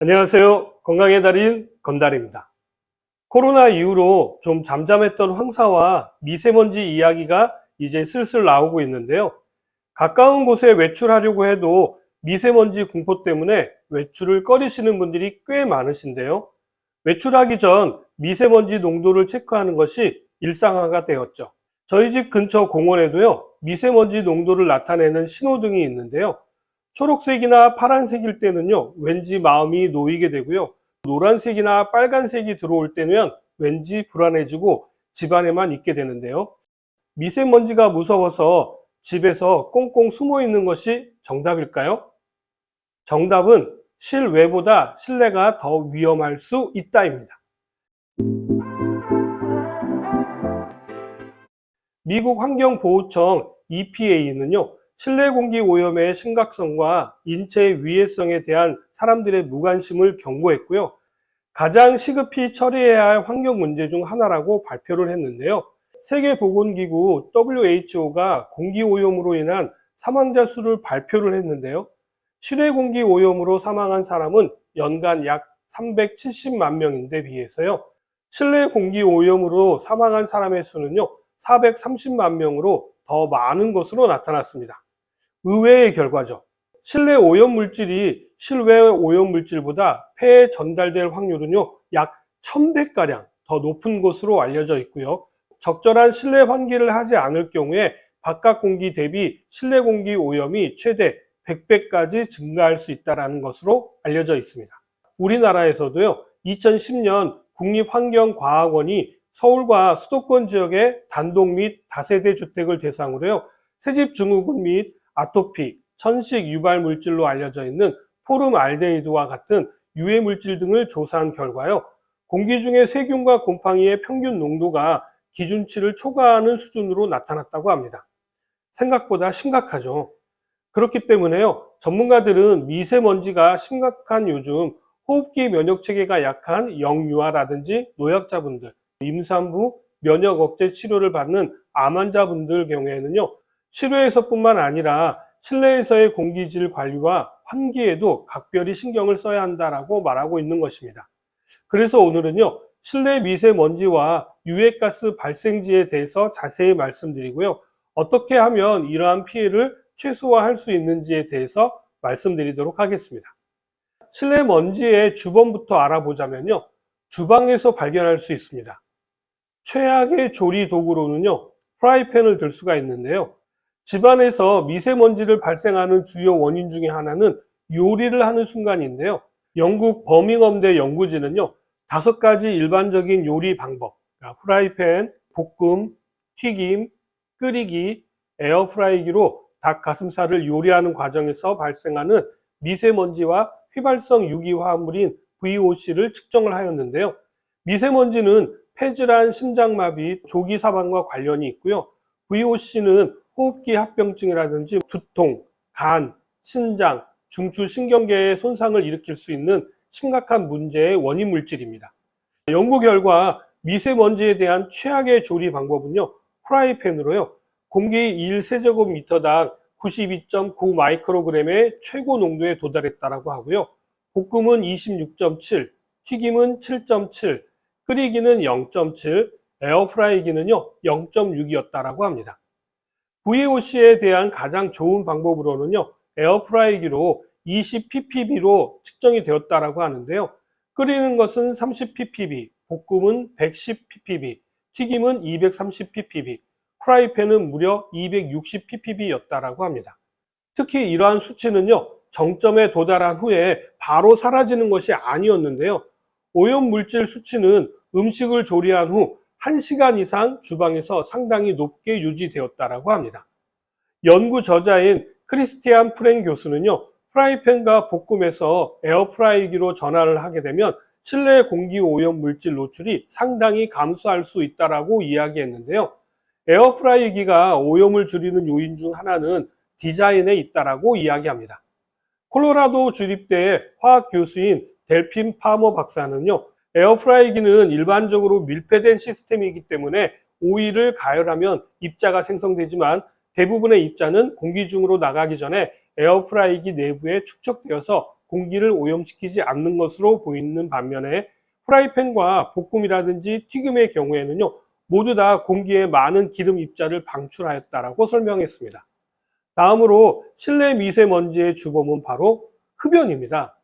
안녕하세요. 건강의 달인 건달입니다. 코로나 이후로 좀 잠잠했던 황사와 미세먼지 이야기가 이제 슬슬 나오고 있는데요. 가까운 곳에 외출하려고 해도 미세먼지 공포 때문에 외출을 꺼리시는 분들이 꽤 많으신데요. 외출하기 전 미세먼지 농도를 체크하는 것이 일상화가 되었죠. 저희 집 근처 공원에도요, 미세먼지 농도를 나타내는 신호등이 있는데요. 초록색이나 파란색일 때는요, 왠지 마음이 놓이게 되고요. 노란색이나 빨간색이 들어올 때는 왠지 불안해지고 집안에만 있게 되는데요. 미세먼지가 무서워서 집에서 꽁꽁 숨어 있는 것이 정답일까요? 정답은 실외보다 실내가 더 위험할 수 있다입니다. 미국 환경보호청 EPA는요, 실내 공기 오염의 심각성과 인체 위해성에 대한 사람들의 무관심을 경고했고요. 가장 시급히 처리해야 할 환경 문제 중 하나라고 발표를 했는데요. 세계보건기구 WHO가 공기 오염으로 인한 사망자 수를 발표를 했는데요. 실외 공기 오염으로 사망한 사람은 연간 약 370만 명인데 비해서요. 실내 공기 오염으로 사망한 사람의 수는요, 430만 명으로 더 많은 것으로 나타났습니다. 의외의 결과죠. 실내 오염 물질이 실외 오염 물질보다 폐에 전달될 확률은요, 약 1000배가량 더 높은 것으로 알려져 있고요. 적절한 실내 환기를 하지 않을 경우에 바깥 공기 대비 실내 공기 오염이 최대 100배까지 증가할 수 있다는 것으로 알려져 있습니다. 우리나라에서도요, 2010년 국립환경과학원이 서울과 수도권 지역의 단독 및 다세대 주택을 대상으로요, 새집 증후군 및 아토피, 천식 유발 물질로 알려져 있는 포름알데히드와 같은 유해 물질 등을 조사한 결과요, 공기 중의 세균과 곰팡이의 평균 농도가 기준치를 초과하는 수준으로 나타났다고 합니다. 생각보다 심각하죠. 그렇기 때문에요, 전문가들은 미세먼지가 심각한 요즘 호흡기 면역 체계가 약한 영유아라든지 노약자분들, 임산부 면역 억제 치료를 받는 암 환자분들 경우에는요, 실외에서뿐만 아니라 실내에서의 공기질 관리와 환기에도 각별히 신경을 써야 한다라고 말하고 있는 것입니다. 그래서 오늘은요, 실내 미세먼지와 유해가스 발생지에 대해서 자세히 말씀드리고요, 어떻게 하면 이러한 피해를 최소화할 수 있는지에 대해서 말씀드리도록 하겠습니다. 실내 먼지의 주범부터 알아보자면요, 주방에서 발견할 수 있습니다. 최악의 조리 도구로는요, 프라이팬을 들 수가 있는데요. 집안에서 미세먼지를 발생하는 주요 원인 중에 하나는 요리를 하는 순간인데요. 영국 버밍엄대 연구진은요, 5가지 일반적인 요리 방법, 그러니까 프라이팬, 볶음, 튀김, 끓이기, 에어프라이기로 닭 가슴살을 요리하는 과정에서 발생하는 미세먼지와 휘발성 유기화합물인 VOC를 측정을 하였는데요. 미세먼지는 폐질환, 심장마비, 조기 사망과 관련이 있고요. VOC는 호흡기 합병증이라든지 두통, 간, 신장, 중추 신경계의 손상을 일으킬 수 있는 심각한 문제의 원인 물질입니다. 연구 결과 미세먼지에 대한 최악의 조리 방법은요, 프라이팬으로요, 공기 1세제곱미터당 92.9 마이크로그램의 최고 농도에 도달했다고 하고요. 볶음은 26.7, 튀김은 7.7, 끓이기는 0.7, 에어프라이기는요 0.6이었다고 합니다. VOC에 대한 가장 좋은 방법으로는요, 에어프라이기로 20ppb로 측정이 되었다고 하는데요. 끓이는 것은 30ppb, 볶음은 110ppb, 튀김은 230ppb, 프라이팬은 무려 260ppb였다고 합니다. 특히 이러한 수치는요, 정점에 도달한 후에 바로 사라지는 것이 아니었는데요. 오염 물질 수치는 음식을 조리한 후 1시간 이상 주방에서 상당히 높게 유지되었다고 합니다. 연구 저자인 크리스티안 프랭 교수는요, 프라이팬과 볶음에서 에어프라이기로 전환을 하게 되면 실내 공기 오염 물질 노출이 상당히 감소할 수 있다고 이야기했는데요. 에어프라이기가 오염을 줄이는 요인 중 하나는 디자인에 있다고 이야기합니다. 콜로라도 주립대 화학 교수인 델핀 파머 박사는요, 에어프라이기는 일반적으로 밀폐된 시스템이기 때문에 오일을 가열하면 입자가 생성되지만 대부분의 입자는 공기 중으로 나가기 전에 에어프라이기 내부에 축적되어서 공기를 오염시키지 않는 것으로 보이는 반면에 프라이팬과 볶음이라든지 튀김의 경우에는요, 모두 다 공기에 많은 기름 입자를 방출하였다라고 설명했습니다. 다음으로 실내 미세먼지의 주범은 바로 흡연입니다.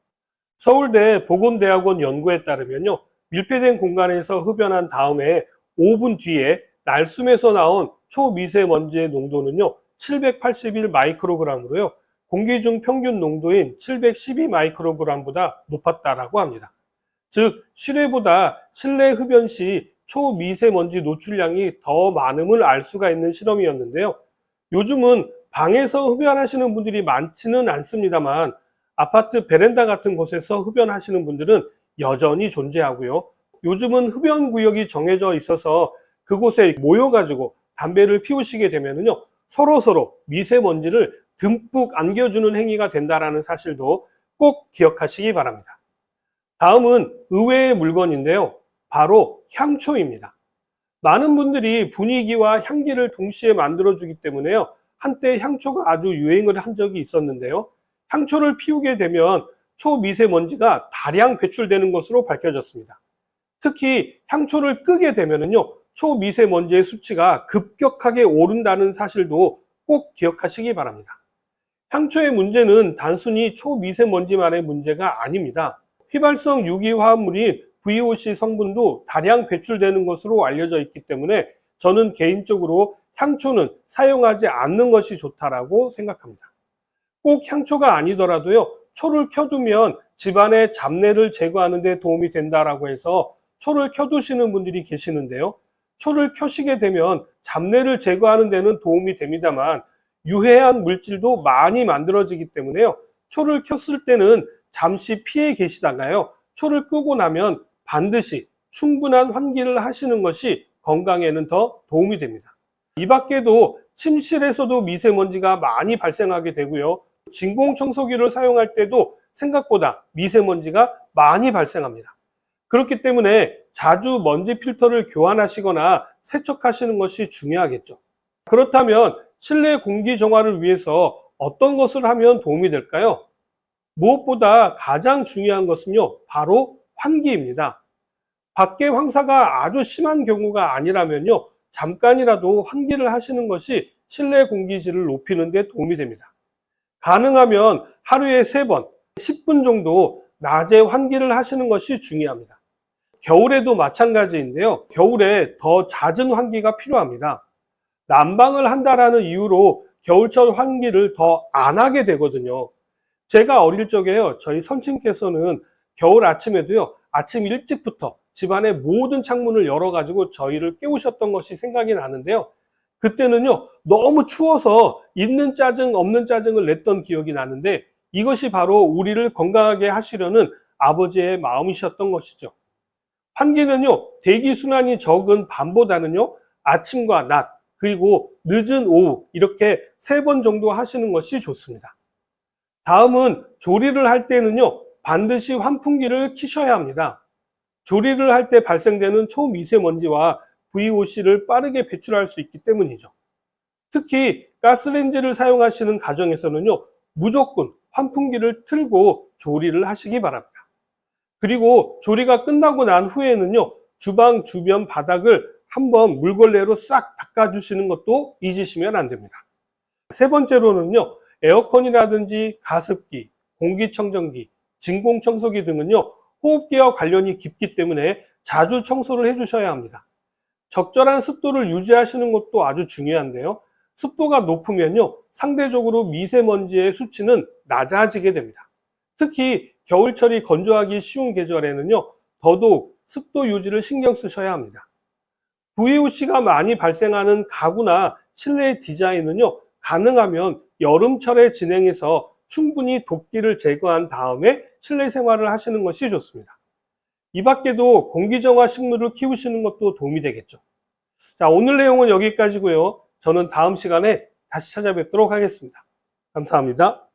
서울대 보건대학원 연구에 따르면요, 밀폐된 공간에서 흡연한 다음에 5분 뒤에 날숨에서 나온 초미세먼지의 농도는요, 781 마이크로그램으로요, 공기 중 평균 농도인 712 마이크로그램보다 높았다라고 합니다. 즉, 실외보다 실내 흡연 시 초미세먼지 노출량이 더 많음을 알 수가 있는 실험이었는데요. 요즘은 방에서 흡연하시는 분들이 많지는 않습니다만 아파트 베란다 같은 곳에서 흡연하시는 분들은 여전히 존재하고요. 요즘은 흡연 구역이 정해져 있어서 그곳에 모여가지고 담배를 피우시게 되면요, 서로 미세먼지를 듬뿍 안겨주는 행위가 된다는 사실도 꼭 기억하시기 바랍니다. 다음은 의외의 물건인데요. 바로 향초입니다. 많은 분들이 분위기와 향기를 동시에 만들어주기 때문에요, 한때 향초가 아주 유행을 한 적이 있었는데요. 향초를 피우게 되면 초미세먼지가 다량 배출되는 것으로 밝혀졌습니다. 특히 향초를 끄게 되면요, 초미세먼지의 수치가 급격하게 오른다는 사실도 꼭 기억하시기 바랍니다. 향초의 문제는 단순히 초미세먼지만의 문제가 아닙니다. 휘발성 유기화합물인 VOC 성분도 다량 배출되는 것으로 알려져 있기 때문에 저는 개인적으로 향초는 사용하지 않는 것이 좋다라고 생각합니다. 꼭 향초가 아니더라도요, 초를 켜두면 집안의 잡내를 제거하는 데 도움이 된다라고 해서 초를 켜두시는 분들이 계시는데요. 초를 켜시게 되면 잡내를 제거하는 데는 도움이 됩니다만 유해한 물질도 많이 만들어지기 때문에요, 초를 켰을 때는 잠시 피해 계시다가요, 초를 끄고 나면 반드시 충분한 환기를 하시는 것이 건강에는 더 도움이 됩니다. 이 밖에도 침실에서도 미세먼지가 많이 발생하게 되고요, 진공청소기를 사용할 때도 생각보다 미세먼지가 많이 발생합니다. 그렇기 때문에 자주 먼지 필터를 교환하시거나 세척하시는 것이 중요하겠죠. 그렇다면 실내 공기 정화를 위해서 어떤 것을 하면 도움이 될까요? 무엇보다 가장 중요한 것은요, 바로 환기입니다. 밖에 황사가 아주 심한 경우가 아니라면요, 잠깐이라도 환기를 하시는 것이 실내 공기질을 높이는 데 도움이 됩니다. 가능하면 하루에 3번, 10분 정도 낮에 환기를 하시는 것이 중요합니다. 겨울에도 마찬가지인데요. 겨울에 더 잦은 환기가 필요합니다. 난방을 한다라는 이유로 겨울철 환기를 더 안 하게 되거든요. 제가 어릴 적에요, 저희 선친께서는 겨울 아침에도요, 아침 일찍부터 집안의 모든 창문을 열어가지고 저희를 깨우셨던 것이 생각이 나는데요. 그때는요, 너무 추워서 있는 짜증 없는 짜증을 냈던 기억이 나는데 이것이 바로 우리를 건강하게 하시려는 아버지의 마음이셨던 것이죠. 환기는요, 대기순환이 적은 밤보다는요, 아침과 낮, 그리고 늦은 오후 이렇게 3번 정도 하시는 것이 좋습니다. 다음은 조리를 할 때는요, 반드시 환풍기를 켜셔야 합니다. 조리를 할 때 발생되는 초미세먼지와 VOC를 빠르게 배출할 수 있기 때문이죠. 특히 가스레인지를 사용하시는 가정에서는요, 무조건 환풍기를 틀고 조리를 하시기 바랍니다. 그리고 조리가 끝나고 난 후에는요, 주방 주변 바닥을 한번 물걸레로 싹 닦아주시는 것도 잊으시면 안 됩니다. 3번째로는요, 에어컨이라든지 가습기, 공기청정기, 진공청소기 등은요, 호흡기와 관련이 깊기 때문에 자주 청소를 해주셔야 합니다. 적절한 습도를 유지하시는 것도 아주 중요한데요. 습도가 높으면요, 상대적으로 미세먼지의 수치는 낮아지게 됩니다. 특히 겨울철이 건조하기 쉬운 계절에는요, 더더욱 습도 유지를 신경 쓰셔야 합니다. VOC가 많이 발생하는 가구나 실내 디자인은요, 가능하면 여름철에 진행해서 충분히 독기를 제거한 다음에 실내 생활을 하시는 것이 좋습니다. 이 밖에도 공기정화 식물을 키우시는 것도 도움이 되겠죠. 자, 오늘 내용은 여기까지고요. 저는 다음 시간에 다시 찾아뵙도록 하겠습니다. 감사합니다.